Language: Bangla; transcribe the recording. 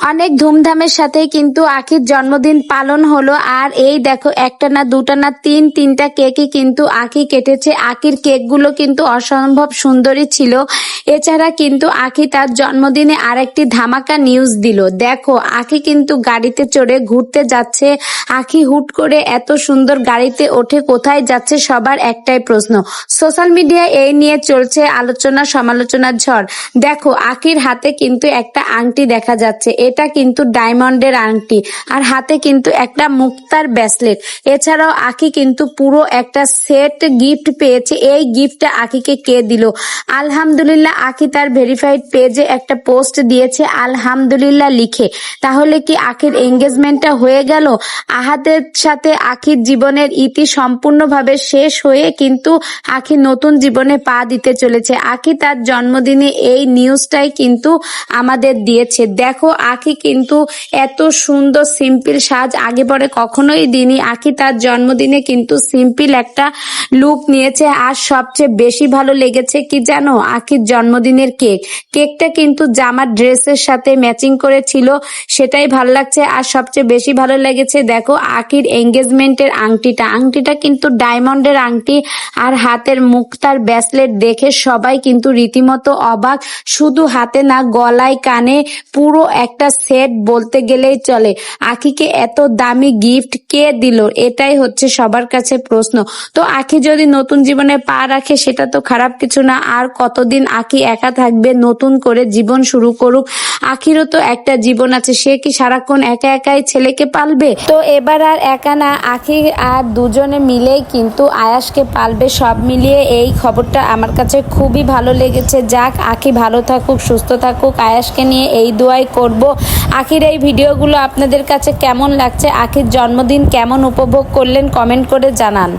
অনেক ধুমধামের সাথে কিন্তু আখির জন্মদিন পালন হলো। আর এই দেখো, একটা না দুটা না তিনটা কেকই কিন্তু আখি কেটেছে। আখির কেকগুলো কিন্তু অসম্ভব সুন্দরী ছিল। এছাড়া কিন্তু আখি তার জন্মদিনে আরেকটি ধামাকা নিউজ দিল। দেখো, আখি কিন্তু গাড়িতে চড়ে ঘুরতে যাচ্ছে। আখি হুট করে এত সুন্দর গাড়িতে ওঠে কোথায় যাচ্ছে, সবার একটাই প্রশ্ন। সোশ্যাল মিডিয়ায় এই নিয়ে চলছে আলোচনা সমালোচনার ঝড়। দেখো, আখির হাতে কিন্তু একটা আংটি দেখা যাচ্ছে, এটা কিন্তু ডায়মন্ডের আংটি, আর হাতে কিন্তু একটা মুক্তার ব্রেসলেট। এছাড়াও আখি কিন্তু পুরো একটা সেট গিফট পেয়েছে। এই গিফটটা আখিকে কে দিল? আলহামদুলিল্লাহ, আখি তার ভেরিফাইড পেজে একটা পোস্ট দিয়েছে আলহামদুলিল্লাহ লিখে। তাহলে কি আখির এঙ্গেজমেন্টটা হয়ে গেল? আহাদের সাথে আখির জীবনের ইতি সম্পূর্ণভাবে শেষ হয়ে কিন্তু আখি নতুন জীবনে পা দিতে চলেছে। আখি তার জন্মদিনে এই নিউজটাই কিন্তু আমাদের দিয়েছে। দেখো, আখি কিন্তু এত সুন্দর সিম্পল সাজ আগে পরে কখনোই দিনি। আখি তার জন্মদিনে কিন্তু সিম্পল একটা লুক নিয়েছে। আর সবচেয়ে বেশি ভালো লেগেছে কি জানো? আখির জন্মদিনের কেকটা কিন্তু জামার ড্রেসের সাথে ম্যাচিং করেছিল, সেটাই ভালো লাগছে। আর সবচেয়ে বেশি ভালো লেগেছে দেখো আখির এঙ্গেজমেন্টের আংটিটা কিন্তু ডায়মন্ডের আংটি, আর হাতের মুক্তার ব্রেসলেট দেখে সবাই কিন্তু রীতিমতো অবাক। শুধু হাতে না, গলায় কানে পুরো একটা সেট বলতে গেলেই চলে। আখিকে এত দামি গিফট কে দিল, এটাই হচ্ছে সবার কাছে প্রশ্ন। তো আখি যদি নতুন জীবনে পা রাখে সেটা তো খারাপ কিছু না। আর কতদিন আখি একা থাকবে? নতুন করে জীবন শুরু করুক। আখিরও তো একটা জীবন আছে, সে কি সারাক্ষণ একা একাই ছেলেকে পালবে? তো এবার আর একা না, আখি আর দুজনে মিলেই কিন্তু আয়াসকে পালবে। সব মিলিয়ে এই খবরটা আমার কাছে খুবই ভালো লেগেছে। যাক, আখি ভালো থাকুক, সুস্থ থাকুক, আয়াসকে নিয়ে এই দোয়াই করব। আখির এই ভিডিওগুলো আপনাদের কাছে কেমন লাগছে? আখির জন্মদিন কেমন উপভোগ করলেন? কমেন্ট করে জানান।